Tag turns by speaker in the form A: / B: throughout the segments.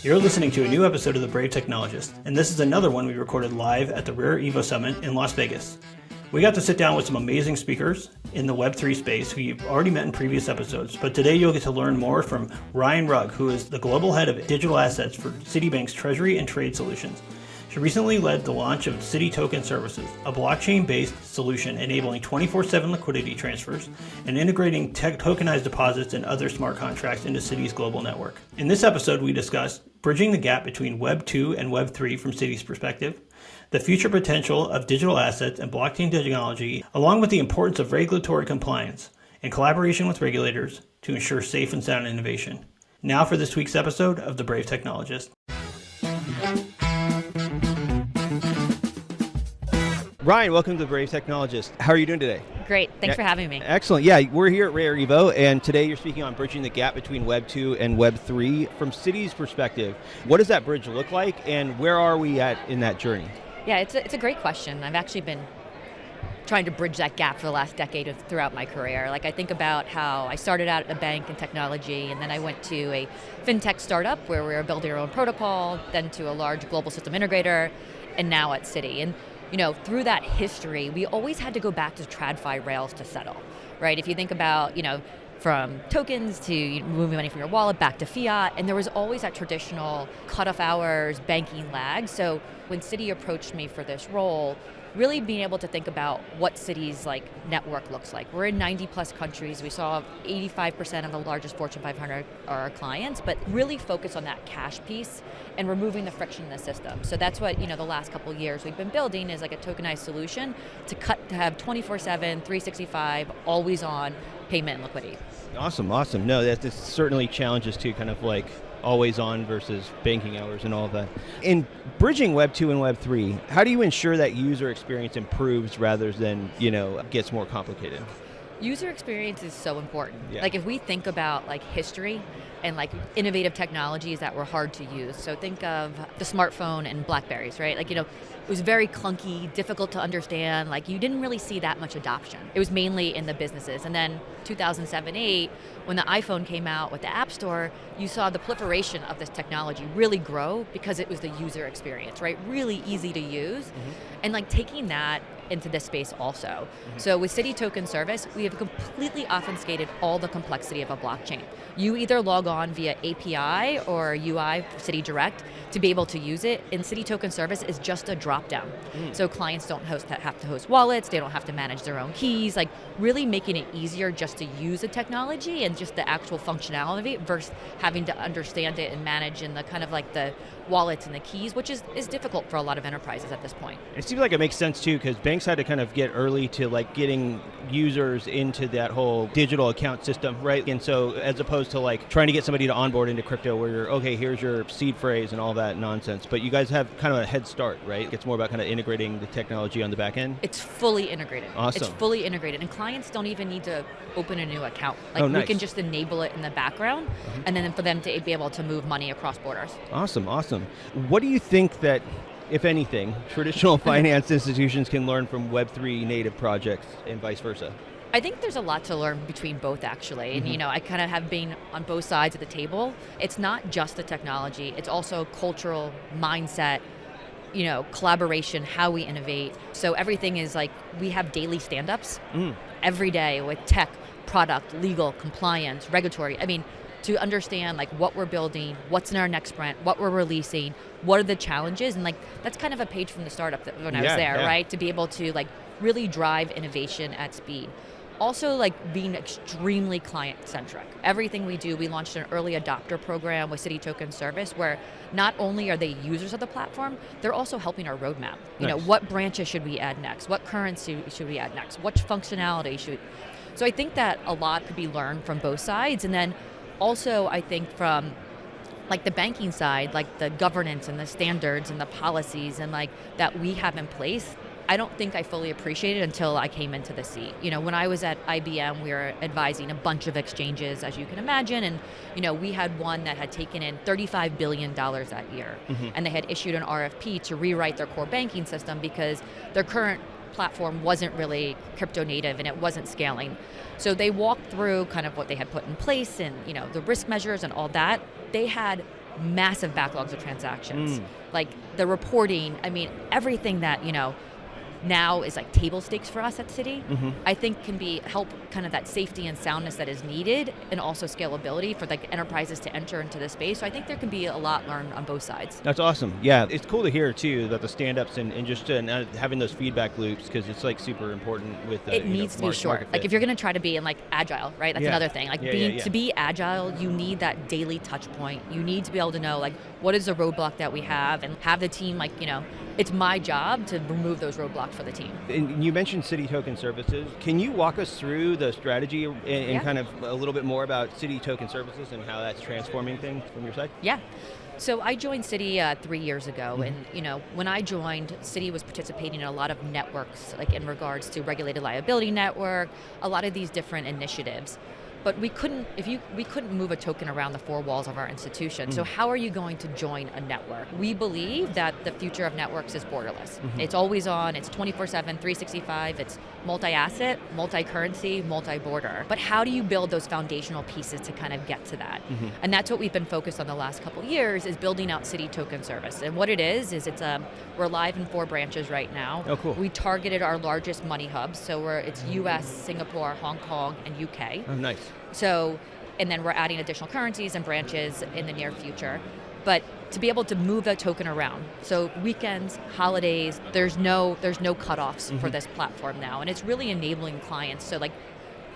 A: You're listening to a new episode of The Brave Technologist, and this is another one we recorded live at the Rare Evo Summit in Las Vegas. We got to sit down with some amazing speakers in the Web3 space who you've already met in previous episodes, but today you'll get to learn more from Rugg, who is the global head of digital assets for Citibank's Treasury and Trade Solutions. She recently led the launch of Citi Token Services, a blockchain-based solution enabling 24/7 liquidity transfers and integrating tokenized deposits and other smart contracts into Citi's global network. In this episode, we discussed bridging the gap between Web2 and Web3 from Citi's perspective, the future potential of digital assets and blockchain technology, along with the importance of regulatory compliance and collaboration with regulators to ensure safe and sound innovation. Now for this week's episode of The Brave Technologist. Ryan, welcome to The Brave Technologist. How are you doing today?
B: Great. Thanks for having me.
A: Excellent. Yeah, we're here at Rare Evo, and today you're speaking on bridging the gap between Web 2 and Web 3. From Citi's perspective, what does that bridge look like, and where are we at in that journey?
B: Yeah, it's a great question. I've actually been trying to bridge that gap for the last decade throughout my career. Like, I think about how I started out at a bank in technology, and then I went to a fintech startup where we were building our own protocol, then to a large global system integrator, and now at Citi. And through that history, we always had to go back to TradFi rails to settle, right? If you think about, from tokens to moving money from your wallet back to fiat, and there was always that traditional cut-off hours, banking lag. So when Citi approached me for this role, really being able to think about what Citi's network looks like. We're in 90 plus countries. We saw 85% of the largest Fortune 500 are our clients, but really focus on that cash piece and removing the friction in the system. So that's what the last couple of years we've been building is like a tokenized solution to have 24/7, 365, always on payment and liquidity. Awesome. No, that certainly challenges too, kind of always on versus banking hours and all of that. In bridging Web 2 and Web 3, how do you ensure that user experience improves rather than, gets more complicated? User experience is so important. Yeah. If we think about history and innovative technologies that were hard to use. So think of the smartphone and BlackBerries, right? It was very clunky, difficult to understand. You didn't really see that much adoption. It was mainly in the businesses. And then 2007-08, when the iPhone came out with the App Store, you saw the proliferation of this technology really grow because it was the user experience, right? Really easy to use. Mm-hmm. And taking that into this space also. Mm-hmm. So with Citi Token Service, we have completely obfuscated all the complexity of a blockchain. You either log on via API or UI for Citi Direct to be able to use it, and Citi Token Service is just a drop-down. So clients don't have to host wallets, they don't have to manage their own keys, really making it easier just to use the technology and just the actual functionality versus having to understand it and manage in the kind of the wallets and the keys, which is difficult for a lot of enterprises at this point. It seems like it makes sense too, because banks had to kind of get early to getting users into that whole digital account system, right? And so as opposed to trying to get somebody to onboard into crypto where you're, okay, here's your seed phrase and all that nonsense. But you guys have kind of a head start, right? It's more about kind of integrating the technology on the back end. It's fully integrated. Awesome. It's fully integrated. And clients don't even need to open a new account. Nice. We can just enable it in the background, and then for them to be able to move money across borders. Awesome. What do you think that, if anything, traditional finance institutions can learn from Web3 native projects and vice versa? I think there's a lot to learn between both, actually. And, I kind of have been on both sides of the table. It's not just the technology. It's also cultural mindset, collaboration, how we innovate. So everything is we have daily standups every day with tech, product, legal, compliance, regulatory. To understand what we're building, what's in our next sprint, what we're releasing, what are the challenges, and that's kind of a page from the startup when I was there, right? To be able to really drive innovation at speed. Also being extremely client-centric. Everything we do, we launched an early adopter program with Citi Token Service where not only are they users of the platform, they're also helping our roadmap. Nice. What branches should we add next? What currency should we add next? What functionality should we... So I think that a lot could be learned from both sides. And then also, I think from the banking side, the governance and the standards and the policies and that we have in place, I don't think I fully appreciated until I came into the seat. When I was at IBM, we were advising a bunch of exchanges, as you can imagine, and we had one that had taken in $35 billion that year, and they had issued an RFP to rewrite their core banking system because their current platform wasn't really crypto native and it wasn't scaling. So they walked through kind of what they had put in place and the risk measures and all that. They had massive backlogs of transactions. Like the reporting, I mean, everything that, now is like table stakes for us at Citi, I think can help kind of that safety and soundness that is needed, and also scalability for like enterprises to enter into the space. So I think there can be a lot learned on both sides.
C: That's awesome. Yeah, it's cool to hear too that the stand-ups and just having those feedback loops, because it's like super important with
B: it needs to be short. Like if you're going to try to be in like agile, right? That's another thing. Like to be agile, you need that daily touch point. You need to be able to know like what is the roadblock that we have, and have the team like, it's my job to remove those roadblocks for the team.
C: And you mentioned Citi Token Services. Can you walk us through the strategy and kind of a little bit more about Citi Token Services and how that's transforming things from your side?
B: Yeah. So I joined Citi 3 years ago, and when I joined, Citi was participating in a lot of networks, like in regards to regulated liability network, a lot of these different initiatives. But we couldn't move a token around the four walls of our institution. So how are you going to join a network? We believe that the future of networks is borderless. It's always on, it's 24/7, 365, it's multi-asset, multi-currency, multi-border. But how do you build those foundational pieces to kind of get to that? And that's what we've been focused on the last couple of years, is building out Citi Token Service. And what it is we're live in 4 branches right now.
C: Oh, cool.
B: We targeted our largest money hubs, so it's US, Singapore, Hong Kong, and UK.
C: Oh, nice.
B: So, and then we're adding additional currencies and branches in the near future. But to be able to move that token around, so weekends, holidays, there's no cutoffs for this platform now, and it's really enabling clients. So like,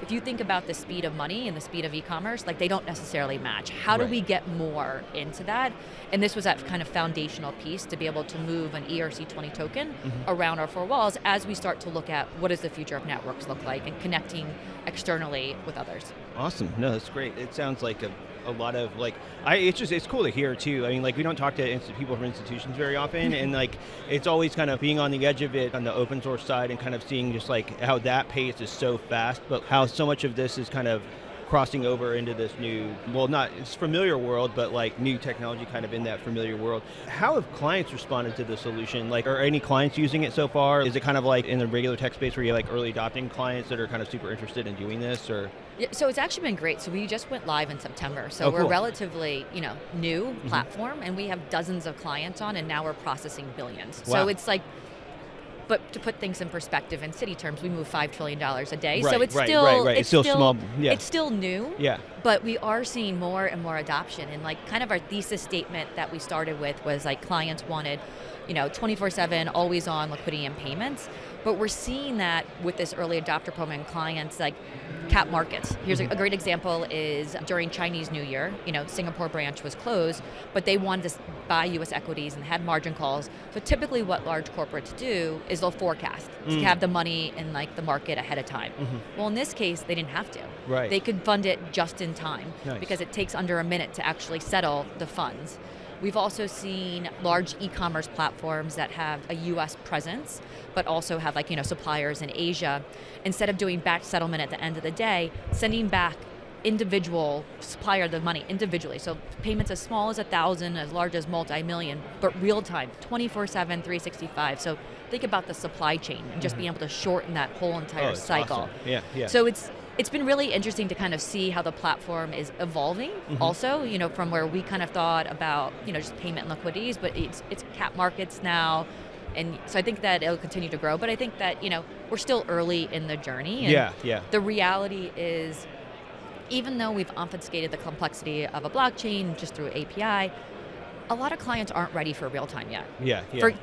B: if you think about the speed of money and the speed of e-commerce, like they don't necessarily match. How do we get more into that? And this was that kind of foundational piece to be able to move an ERC20 token around our 4 walls as we start to look at what does the future of networks look like and connecting externally with others.
C: Awesome. No, that's great. It sounds like a lot of like, it's cool to hear too. I mean, like we don't talk to people from institutions very often, and like it's always kind of being on the edge of it on the open source side and kind of seeing just like how that pace is so fast, but how so much of this is kind of crossing over into this new, well, not it's familiar world, but like new technology kind of in that familiar world. How have clients responded to the solution? Like, are any clients using it so far? Is it kind of like in the regular tech space where you have like early adopting clients that are kind of super interested in doing this, or?
B: Yeah, so it's actually been great. So we just went live in September. So we're relatively, new platform, and we have dozens of clients on, and now we're processing billions.
C: Wow.
B: So it's like, but to put things in perspective, in Citi terms, we move $5 trillion a day.
C: Right,
B: so it's
C: right,
B: still
C: right. It's still small. Yeah.
B: It's still new.
C: Yeah.
B: But we are seeing more and more adoption. And like kind of our thesis statement that we started with was like clients wanted, 24/7, always on liquidity and payments. But we're seeing that with this early adopter program, clients like cap markets. Here's a great example is during Chinese New Year, Singapore branch was closed, but they wanted to buy US equities and had margin calls. So typically what large corporates do is they'll forecast to have the money in like the market ahead of time. Well, in this case, they didn't have to.
C: Right.
B: They could fund it just in time because it takes under a minute to actually settle the funds. We've also seen large e-commerce platforms that have a US presence, but also have like, suppliers in Asia. Instead of doing batch settlement at the end of the day, sending back individual supplier the money individually. So payments as small as 1,000, as large as multi-million, but real time, 24/7, 365. So think about the supply chain and just being able to shorten that whole entire cycle.
C: Awesome. Yeah.
B: So it's been really interesting to kind of see how the platform is evolving also, from where we kind of thought about, just payment and liquidities, but it's cap markets now. And so I think that it'll continue to grow, but I think that, we're still early in the journey. And the reality is, even though we've obfuscated the complexity of a blockchain just through API, a lot of clients aren't ready for real time yet.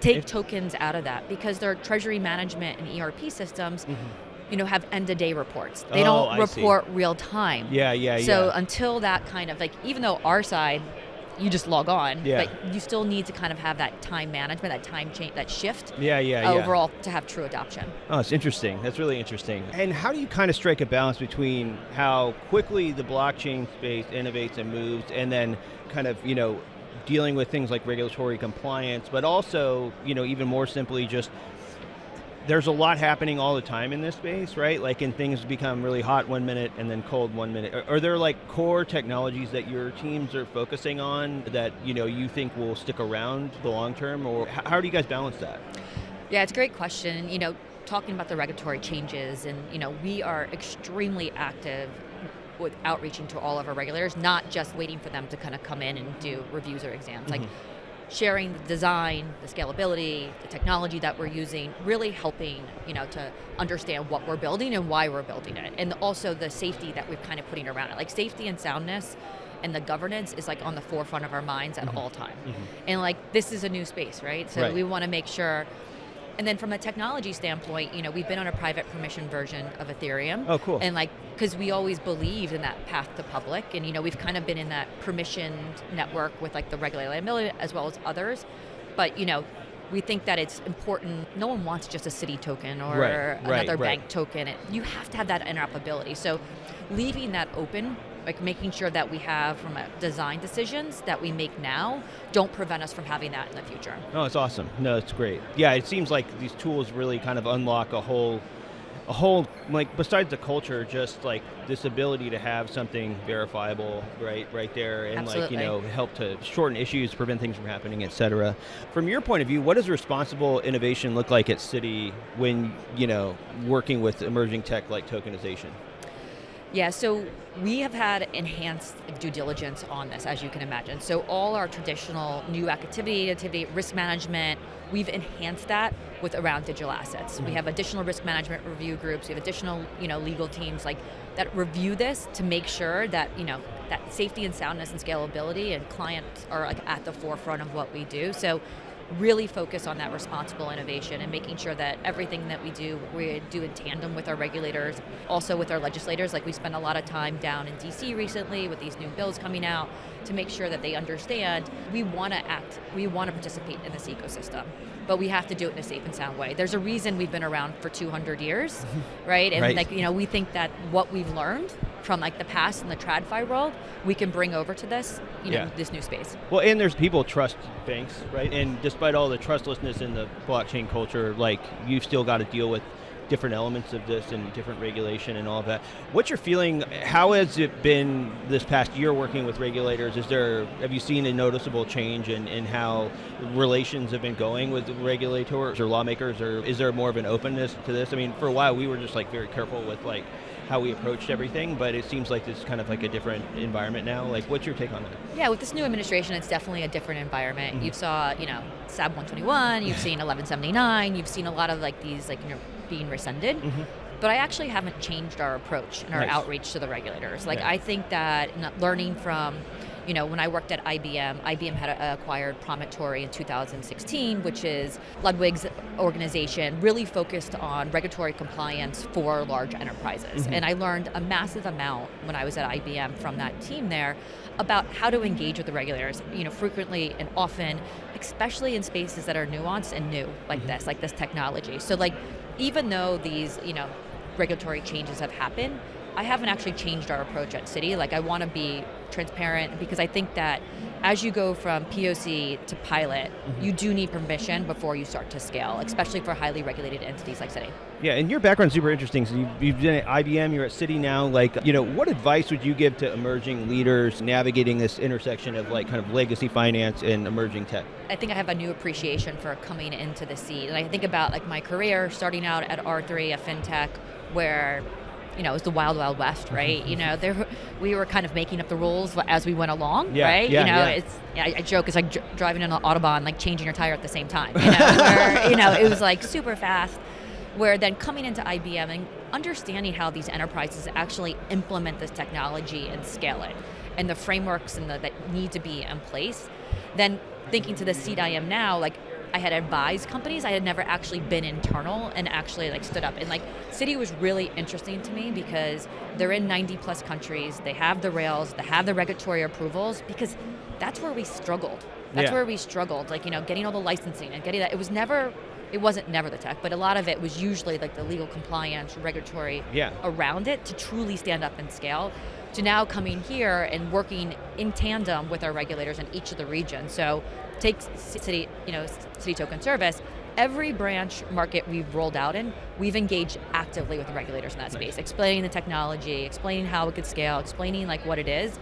B: Take tokens out of that because their treasury management and ERP systems have end-of-day reports. They don't report real time. So until that kind of like, even though our side, you just log on, but you still need to kind of have that time management, that time change, that shift overall to have true adoption.
C: Oh, it's interesting. That's really interesting. And how do you kind of strike a balance between how quickly the blockchain space innovates and moves, and then kind of, dealing with things like regulatory compliance, but also, even more simply just there's a lot happening all the time in this space, right? Like, and things become really hot 1 minute and then cold 1 minute. Are there like core technologies that your teams are focusing on that, you think will stick around the long term, or how do you guys balance that?
B: Yeah, it's a great question. Talking about the regulatory changes, and, we are extremely active with outreaching to all of our regulators, not just waiting for them to kind of come in and do reviews or exams. Like sharing the design, the scalability, the technology that we're using, really helping, to understand what we're building and why we're building it. And also the safety that we're kind of putting around it. Like safety and soundness and the governance is like on the forefront of our minds at all time. And like this is a new space, right? So we want to make sure. And then from a technology standpoint, we've been on a private permission version of Ethereum.
C: Oh, cool.
B: And because we always believed in that path to public, and we've kind of been in that permissioned network with the regulated liability as well as others. But we think that it's important. No one wants just a Citi token or another bank token. You have to have that interoperability. So leaving that open, making sure that we have from a design decisions that we make now don't prevent us from having that in the future.
C: Oh, it's awesome. No, it's great. Yeah, it seems like these tools really kind of unlock a whole besides the culture, just like this ability to have something verifiable right there, and
B: Absolutely.
C: help to shorten issues, prevent things from happening, etc. From your point of view, what does responsible innovation look like at Citi when working with emerging tech like tokenization?
B: Yeah, so we have had enhanced due diligence on this, as you can imagine. So all our traditional new activity, risk management, we've enhanced that with around digital assets. We have additional risk management review groups. We have additional, legal teams that review this to make sure that, that safety and soundness and scalability and clients are at the forefront of what we do. So really focus on that responsible innovation and making sure that everything that we do in tandem with our regulators, also with our legislators. We spend a lot of time down in DC recently with these new bills coming out to make sure that they understand we want to participate in this ecosystem, but we have to do it in a safe and sound way. There's a reason we've been around for 200 years, right? And we think that what we've learned from the past and the TradFi world, we can bring over to this, this new space.
C: Well, and there's people trust banks, right? And despite all the trustlessness in the blockchain culture, you've still got to deal with different elements of this and different regulation and all of that. What's your feeling? How has it been this past year working with regulators? Have you seen a noticeable change in how relations have been going with regulators or lawmakers, or is there more of an openness to this? I mean, for a while we were just very careful with how we approached everything, but it seems like it's kind of a different environment now. What's your take on that?
B: Yeah, with this new administration, it's definitely a different environment. You saw, SAB 121, you've seen 1179, you've seen a lot of these being rescinded. But I actually haven't changed our approach and our outreach to the regulators. I think that learning from, when I worked at IBM had acquired Promontory in 2016, which is Ludwig's organization, really focused on regulatory compliance for large enterprises. And I learned a massive amount when I was at IBM from that team there about how to engage with the regulators, frequently and often, especially in spaces that are nuanced and new, like this technology. So even though these, regulatory changes have happened, I haven't actually changed our approach at Citi. I want to be transparent, because I think that as you go from POC to pilot, you do need permission before you start to scale, especially for highly regulated entities like Citi.
C: Yeah, and your background's super interesting. So you've been at IBM, you're at Citi now. What advice would you give to emerging leaders navigating this intersection of kind of legacy finance and emerging tech?
B: I think I have a new appreciation for coming into the seat. And I think about my career starting out at R3, a fintech, where it was the wild, wild west, right? We were kind of making up the rules as we went along, right? I joke, it's like driving on an Autobahn, changing your tire at the same time. Where, it was super fast. Where then coming into IBM and understanding how these enterprises actually implement this technology and scale it, and the frameworks that need to be in place. Then thinking to the seat I am now, I had advised companies. I had never actually been internal and actually stood up. And Citi was really interesting to me because they're in 90 plus countries. They have the rails, they have the regulatory approvals, because that's where we struggled. Where we struggled, getting all the licensing and getting that. It wasn't never the tech, but a lot of it was usually the legal compliance, regulatory around it to truly stand up and scale. To now coming here and working in tandem with our regulators in each of the regions. So take Citi Token Service. Every branch market we've rolled out in, we've engaged actively with the regulators in that space, explaining the technology, explaining how it could scale, explaining what it is.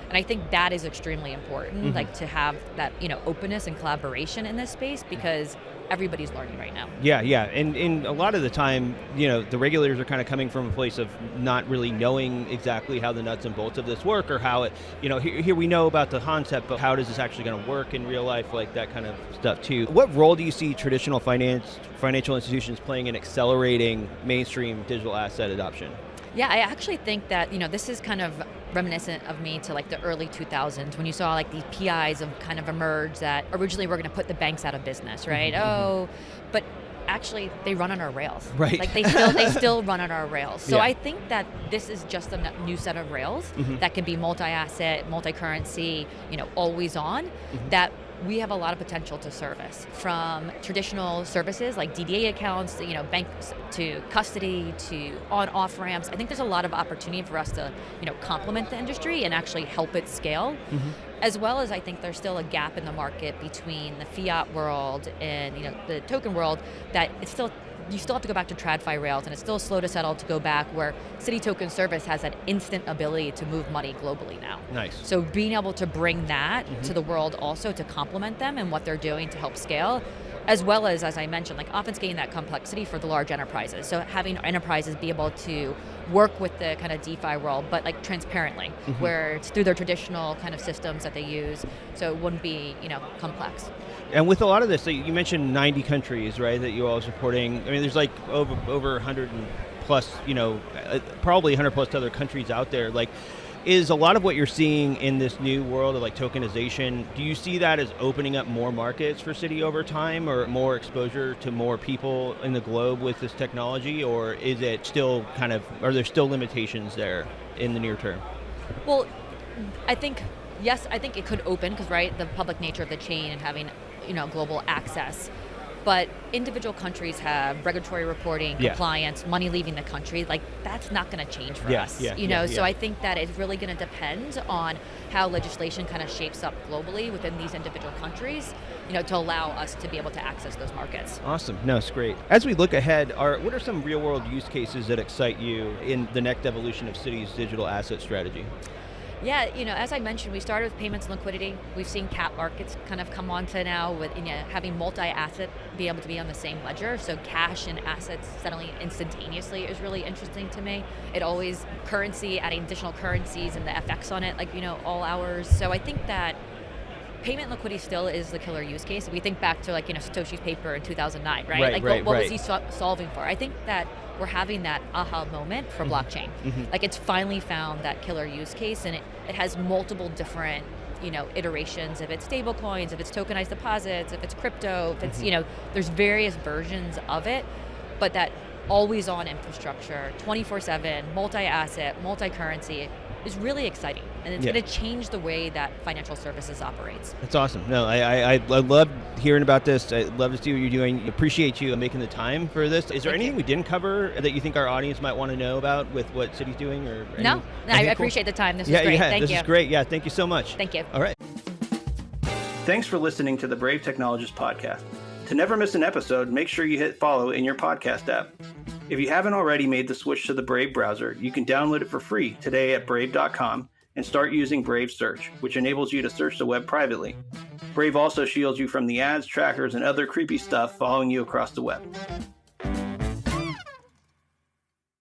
B: And I think that is extremely important, like to have that, openness and collaboration in this space, because everybody's learning right now.
C: Yeah. And a lot of the time, the regulators are kind of coming from a place of not really knowing exactly how the nuts and bolts of this work, or how it, here we know about the concept, but how does this actually going to work in real life, like that kind of stuff too. What role do you see traditional financial institutions playing in accelerating mainstream digital asset adoption?
B: Yeah, I actually think that, this is kind of reminiscent of me to like the early 2000s, when you saw like these PIs of kind of emerge that originally were going to put the banks out of business, right? But actually they run on our rails.
C: Right.
B: Like they still run on our rails. So I think that this is just a new set of rails that can be multi-asset, multi-currency, always on, that we have a lot of potential to service, from traditional services like DDA accounts, banks, to custody, to on-off ramps. I think there's a lot of opportunity for us to, complement the industry and actually help it scale. As well as I think there's still a gap in the market between the fiat world and the token world, that you still have to go back to TradFi rails, and it's still slow to settle to go back, where Citi Token Service has that instant ability to move money globally now.
C: Nice.
B: So being able to bring that to the world also to complement them and what they're doing to help scale, as well as I mentioned, like obfuscating that complexity for the large enterprises. So having enterprises be able to work with the kind of DeFi world, but like transparently, where it's through their traditional kind of systems that they use, so it wouldn't be, complex.
C: And with a lot of this, so you mentioned 90 countries, right, that you all are supporting. I mean, there's like over 100 plus, probably 100 plus other countries out there. Like, is a lot of what you're seeing in this new world of like tokenization, do you see that as opening up more markets for Citi over time, or more exposure to more people in the globe with this technology, or is it still are there still limitations there in the near term?
B: Well, I think, yes, I think it could open, because the public nature of the chain and having global access. But individual countries have regulatory reporting, compliance, money leaving the country. Like, that's not going to change for us. So I think that it's really going to depend on how legislation kind of shapes up globally within these individual countries, to allow us to be able to access those markets.
C: Awesome. No, it's great. As we look ahead, what are some real world use cases that excite you in the next evolution of Citi's digital asset strategy?
B: Yeah, as I mentioned, we started with payments and liquidity. We've seen cap markets kind of come on to now with having multi-asset be able to be on the same ledger. So cash and assets settling instantaneously is really interesting to me. It always currency, adding additional currencies and the FX on it, all hours. So I think that payment liquidity still is the killer use case. If we think back to Satoshi's paper in 2009, right? What was he solving for? I think that we're having that aha moment for blockchain. Like, it's finally found that killer use case, and it has multiple different iterations. If it's stable coins, if it's tokenized deposits, if it's crypto, if it's there's various versions of it, but that always on infrastructure, 24/7, multi-asset, multi-currency, is really exciting, and it's going to change the way that financial services operates.
C: That's awesome. No, I love hearing about this. I love to see what you're doing. Appreciate you making the time for this. Is there anything we didn't cover that you think our audience might want to know about with what Citi's doing?
B: No, I appreciate the time. This was great. Thank you.
C: This is great. Yeah, thank you so much.
B: Thank you.
C: All right.
A: Thanks for listening to the Brave Technologist podcast. To never miss an episode, make sure you hit follow in your podcast app. If you haven't already made the switch to the Brave browser, you can download it for free today at brave.com and start using Brave Search, which enables you to search the web privately. Brave also shields you from the ads, trackers, and other creepy stuff following you across the web.